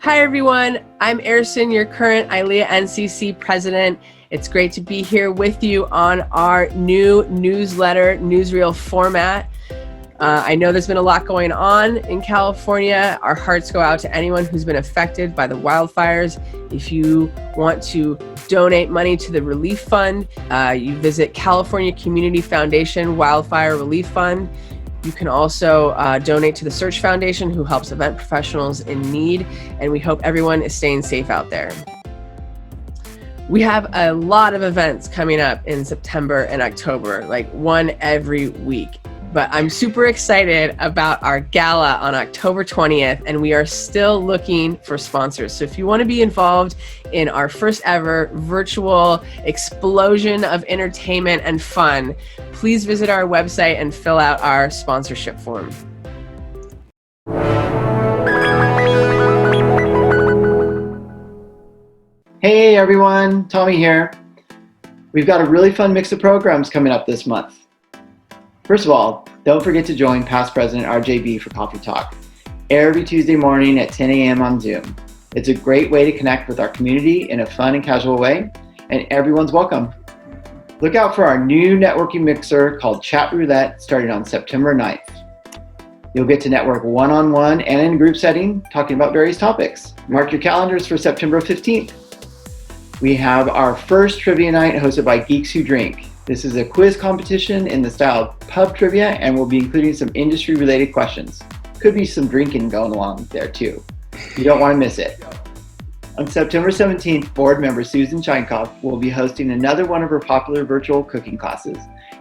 Hi everyone, I'm Ersson, your current ILEA-NCC president. It's great to be here with you on our new newsletter, newsreel format. I know there's been a lot going on in California. Our hearts go out to anyone who's been affected by the wildfires. If you want to donate money to the relief fund, you visit California Community Foundation Wildfire Relief Fund. You can also donate to the Search Foundation, who helps event professionals in need, and we hope everyone is staying safe out there. We have a lot of events coming up in September and October, like one every week. But I'm super excited about our gala on October 20th, and we are still looking for sponsors. So if you want to be involved in our first ever virtual explosion of entertainment and fun, please visit our website and fill out our sponsorship form. Hey everyone, Tommie here. We've got a really fun mix of programs coming up this month. First of all, don't forget to join past President RJB for Coffee Talk every Tuesday morning at 10 a.m. on Zoom. It's a great way to connect with our community in a fun and casual way, and everyone's welcome. Look out for our new networking mixer called Chat Roulette starting on September 9th. You'll get to network one-on-one and in group setting, talking about various topics. Mark your calendars for September 15th. We have our first trivia night hosted by Geeks Who Drink. This is a quiz competition in the style of pub trivia, and we'll be including some industry-related questions. Could be some drinking going along there too. You don't want to miss it. On September 17th, board member Susan Scheinkopf will be hosting another one of her popular virtual cooking classes,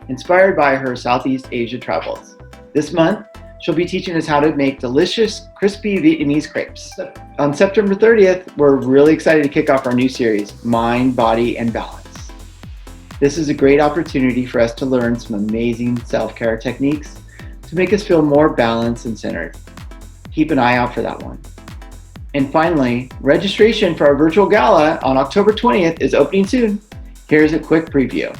inspired by her Southeast Asia travels. This month, she'll be teaching us how to make delicious, crispy Vietnamese crepes. On September 30th, we're really excited to kick off our new series, Mind, Body, and Balance. This is a great opportunity for us to learn some amazing self-care techniques to make us feel more balanced and centered. Keep an eye out for that one. And finally, registration for our virtual gala on October 20th is opening soon. Here's a quick preview.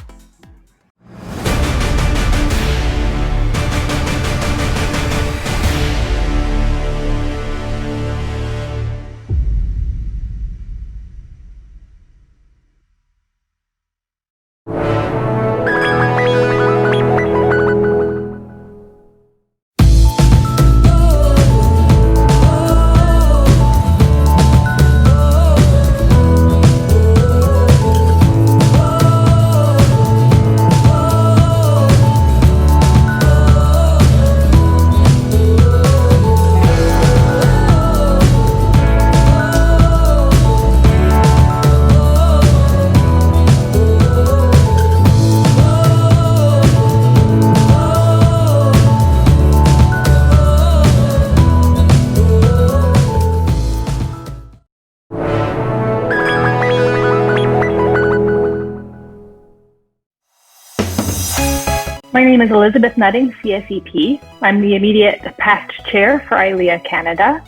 My name is Elizabeth Nutting, CSEP. I'm the immediate past chair for ILEA Canada,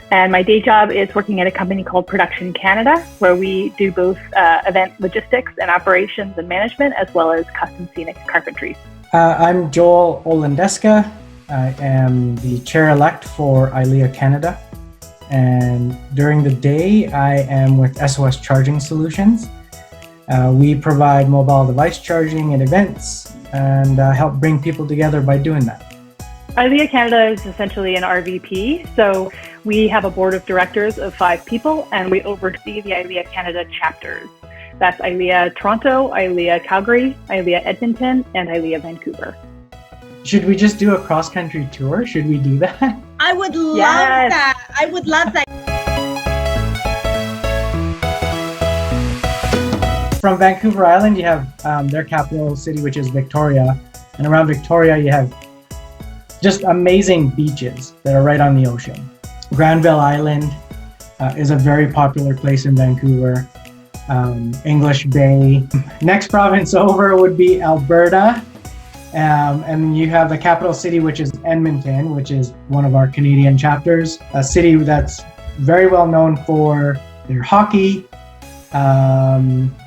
and my day job is working at a company called Production Canada, where we do both event logistics and operations and management, as well as custom scenic carpentry. I'm Joel Olendeska. I am the chair-elect for ILEA Canada, and during the day I am with SOS Charging Solutions. We provide mobile device charging at events and help bring people together by doing that. ILEA Canada is essentially an RVP, so we have a board of directors of 5 people, and we oversee the ILEA Canada chapters. That's ILEA Toronto, ILEA Calgary, ILEA Edmonton, and ILEA Vancouver. Should we just do a cross-country tour? Should we do that? I would love that. I would love that. From Vancouver Island, you have their capital city, which is Victoria. And around Victoria, you have just amazing beaches that are right on the ocean. Granville Island is a very popular place in Vancouver. English Bay. Next province over would be Alberta. And you have the capital city, which is Edmonton, which is one of our Canadian chapters. A city that's very well known for their hockey.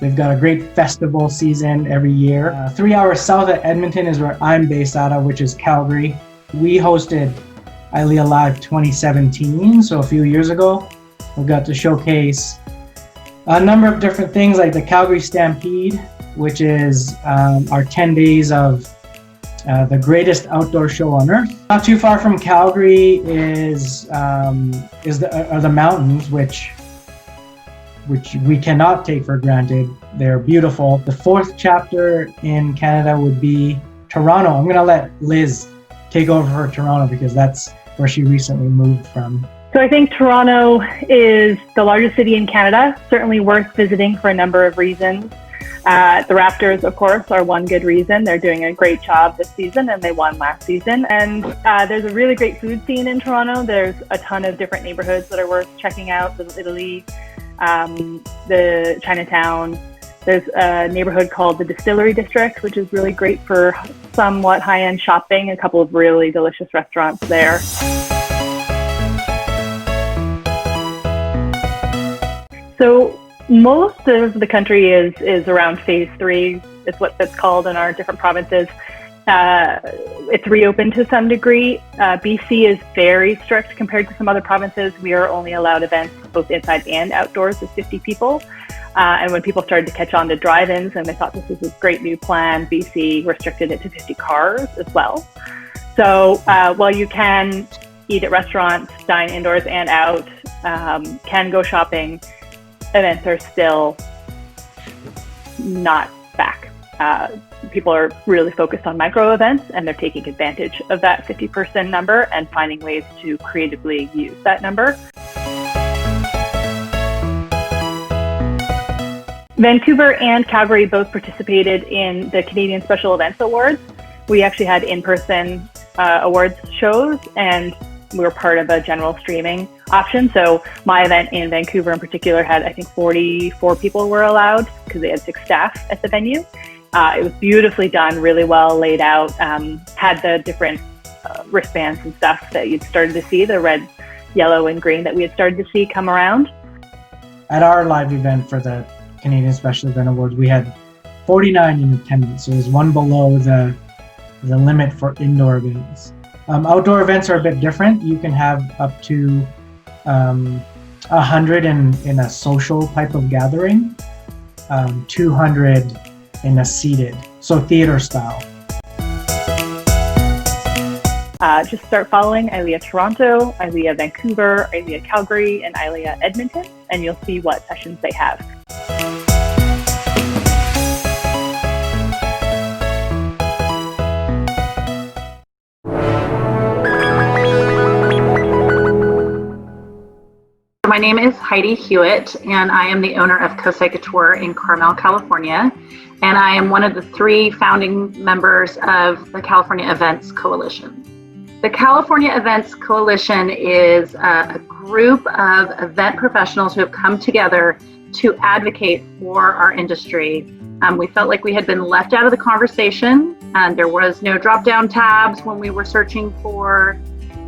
They've got a great festival season every year. 3 hours south of Edmonton is where I'm based out of, which is Calgary. We hosted ILEA Live 2017, so a few years ago. We got to showcase a number of different things like the Calgary Stampede, which is our 10 days of the greatest outdoor show on earth. Not too far from Calgary are the mountains, which we cannot take for granted. They're beautiful. The fourth chapter in Canada would be Toronto. I'm going to let Liz take over for Toronto because that's where she recently moved from. So I think Toronto is the largest city in Canada, certainly worth visiting for a number of reasons. The Raptors, of course, are one good reason. They're doing a great job this season and they won last season. And there's a really great food scene in Toronto. There's a ton of different neighborhoods that are worth checking out. Little Italy, the Chinatown. There's a neighborhood called the Distillery District, which is really great for somewhat high-end shopping. A couple of really delicious restaurants there. So most of the country is around phase 3, is what that's called in our different provinces. It's reopened to some degree. BC is very strict compared to some other provinces. We are only allowed events both inside and outdoors with 50 people. And when people started to catch on to drive-ins and they thought this was a great new plan, BC restricted it to 50 cars as well. So while you can eat at restaurants, dine indoors and out, can go shopping, events are still not back. People are really focused on micro events and they're taking advantage of that 50-person number and finding ways to creatively use that number. Vancouver and Calgary both participated in the Canadian Special Events Awards. We actually had in-person awards shows and we were part of a general streaming option. So my event in Vancouver in particular had, I think, 44 people were allowed because they had 6 staff at the venue. It was beautifully done, really well laid out, had the different wristbands and stuff that you'd started to see, the red, yellow, and green that we had started to see come around. At our live event for the Canadian Special Event Awards, we had 49 in attendance, so it was one below the limit for indoor events. Outdoor events are a bit different. You can have up to 100 in a social type of gathering, 200 in a seated, so theater style. Just start following ILEA Toronto, ILEA Vancouver, ILEA Calgary, and ILEA Edmonton, and you'll see what sessions they have. My name is Heidi Hughett, and I am the owner of Kosai Couture in Carmel, California, and I am one of the 3 founding members of the California Events Coalition. The California Events Coalition is a group of event professionals who have come together to advocate for our industry. We felt like we had been left out of the conversation, and there was no drop-down tabs when we were searching for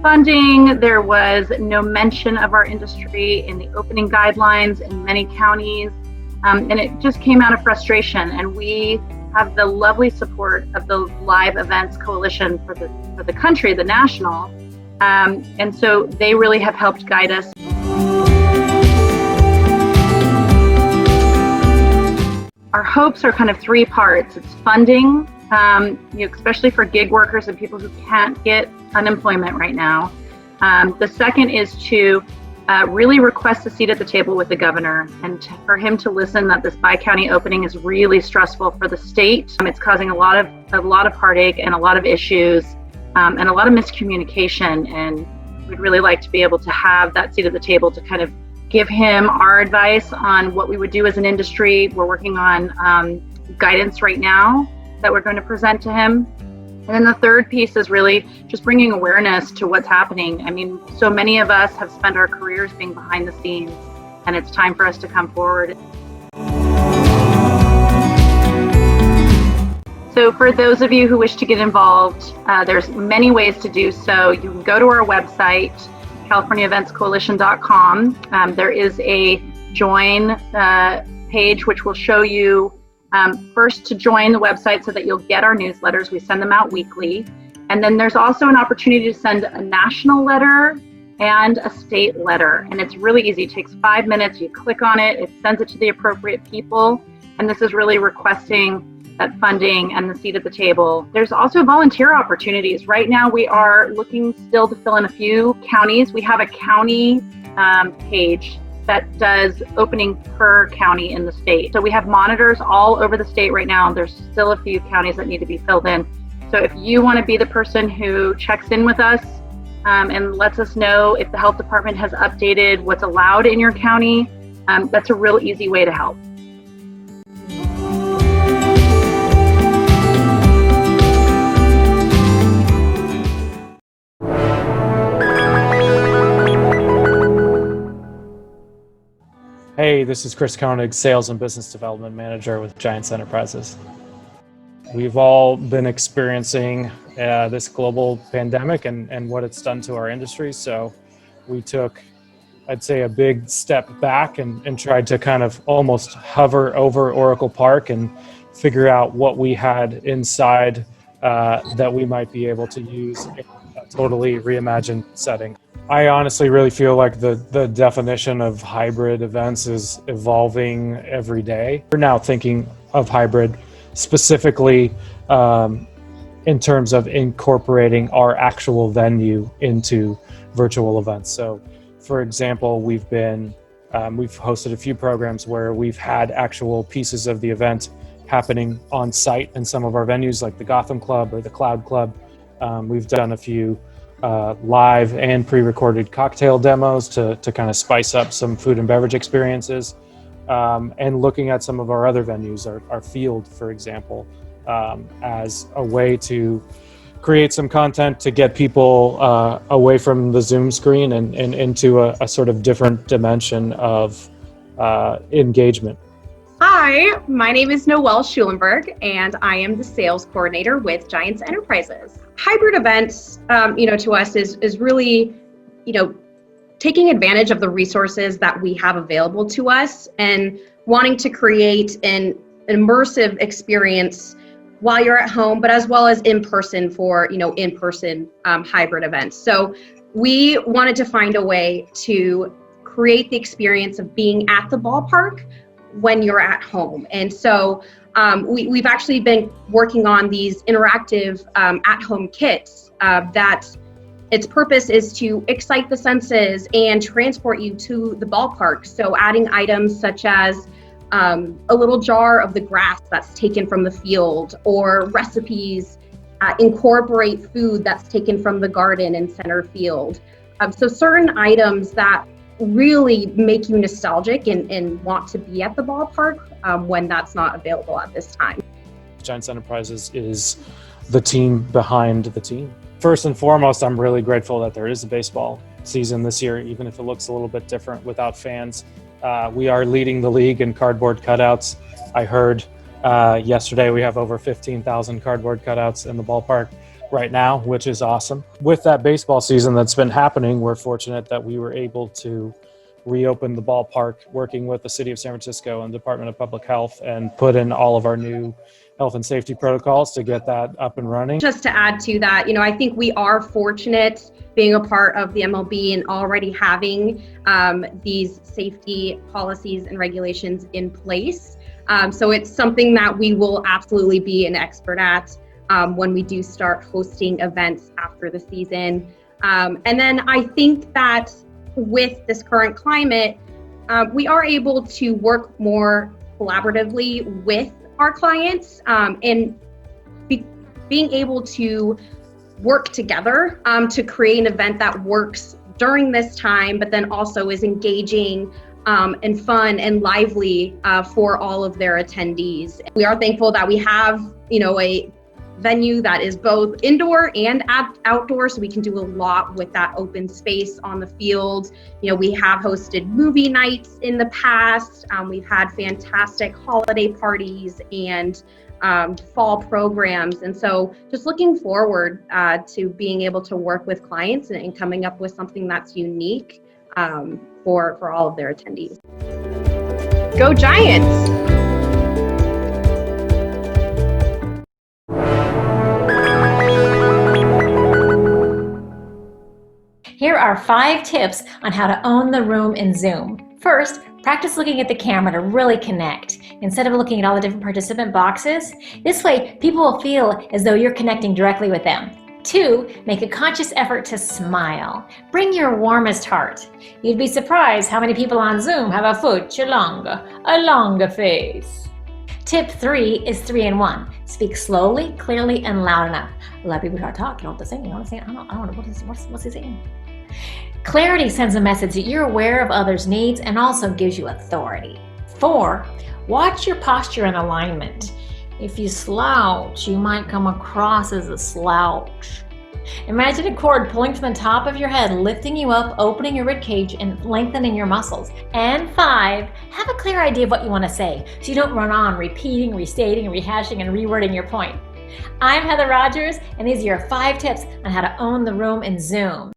funding. There was no mention of our industry in the opening guidelines in many counties, and it just came out of frustration. And we have the lovely support of the Live Events Coalition for the country, the national, and so they really have helped guide us. Our hopes are kind of 3 parts. It's funding, especially for gig workers and people who can't get unemployment right now. The second is to really request a seat at the table with the governor and for him to listen that this bi-county opening is really stressful for the state. It's causing a lot of heartache and a lot of issues and a lot of miscommunication, and we'd really like to be able to have that seat at the table to kind of give him our advice on what we would do as an industry. We're working on guidance right now that we're going to present to him. And then the third piece is really just bringing awareness to what's happening. I mean, so many of us have spent our careers being behind the scenes, and it's time for us to come forward. So for those of you who wish to get involved, there's many ways to do so. You can go to our website, CaliforniaEventsCoalition.com. There is a join page which will show you first to join the website so that you'll get our newsletters. We send them out weekly. And then there's also an opportunity to send a national letter and a state letter. And it's really easy. It takes 5 minutes. You click on it, it sends it to the appropriate people. And this is really requesting that funding and the seat at the table. There's also volunteer opportunities. Right now, we are looking still to fill in a few counties. We have a county page that does opening per county in the state. So we have monitors all over the state right now. There's still a few counties that need to be filled in. So if you want to be the person who checks in with us and lets us know if the health department has updated what's allowed in your county, that's a real easy way to help. Hey, this is Chris Koenig, Sales and Business Development Manager with Giants Enterprises. We've all been experiencing this global pandemic and what it's done to our industry. So we took, I'd say, a big step back and tried to kind of almost hover over Oracle Park and figure out what we had inside that we might be able to use in a totally reimagined setting. I honestly really feel like the definition of hybrid events is evolving every day. We're now thinking of hybrid specifically in terms of incorporating our actual venue into virtual events. So, for example, we've hosted a few programs where we've had actual pieces of the event happening on site in some of our venues, like the Gotham Club or the Cloud Club. We've done a few live and pre-recorded cocktail demos to kind of spice up some food and beverage experiences, and looking at some of our other venues, our field, for example, as a way to create some content to get people away from the Zoom screen and into a sort of different dimension of engagement. Hi, my name is Noelle Schulenberg, and I am the sales coordinator with Giants Enterprises. Hybrid events, to us is really, taking advantage of the resources that we have available to us and wanting to create an immersive experience while you're at home, but as well as in person for, in-person hybrid events. So we wanted to find a way to create the experience of being at the ballpark when you're at home. And so we've actually been working on these interactive at-home kits that its purpose is to excite the senses and transport you to the ballpark. So adding items such as a little jar of the grass that's taken from the field, or recipes incorporate food that's taken from the garden in center field. So certain items that really make you nostalgic and want to be at the ballpark when that's not available at this time. Giants Enterprises is the team behind the team. First and foremost, I'm really grateful that there is a baseball season this year, even if it looks a little bit different without fans. We are leading the league in cardboard cutouts. I heard yesterday we have over 15,000 cardboard cutouts in the ballpark right now, which is awesome. With that baseball season that's been happening, we're fortunate that we were able to reopen the ballpark, working with the City of San Francisco and Department of Public Health, and put in all of our new health and safety protocols to get that up and running. Just to add to that, I think we are fortunate being a part of the MLB and already having these safety policies and regulations in place. So it's something that we will absolutely be an expert at when we do start hosting events after the season. And then I think that with this current climate, we are able to work more collaboratively with our clients and being able to work together to create an event that works during this time, but then also is engaging and fun and lively for all of their attendees. We are thankful that we have, a venue that is both indoor and outdoor, so we can do a lot with that open space on the field. We have hosted movie nights in the past. We've had fantastic holiday parties and fall programs. And so just looking forward to being able to work with clients and coming up with something that's unique for all of their attendees. Go Giants! Here Here are 5 tips on how to own the room in Zoom. First, practice looking at the camera to really connect, instead of looking at all the different participant boxes. This way, people will feel as though you're connecting directly with them. 2, make a conscious effort to smile. Bring your warmest heart. You'd be surprised how many people on Zoom have a a longer face. Tip 3 is 3 in 1. Speak slowly, clearly, and loud enough. A lot of people try to talk, you don't have to sing, I don't know, what's he saying? Clarity sends a message that you're aware of others' needs and also gives you authority. 4, watch your posture and alignment. If you slouch, you might come across as a slouch. Imagine a cord pulling from the top of your head, lifting you up, opening your rib cage, and lengthening your muscles. And 5, have a clear idea of what you want to say, so you don't run on repeating, restating, rehashing, and rewording your point. I'm Heather Rogers, and these are your 5 tips on how to own the room in Zoom.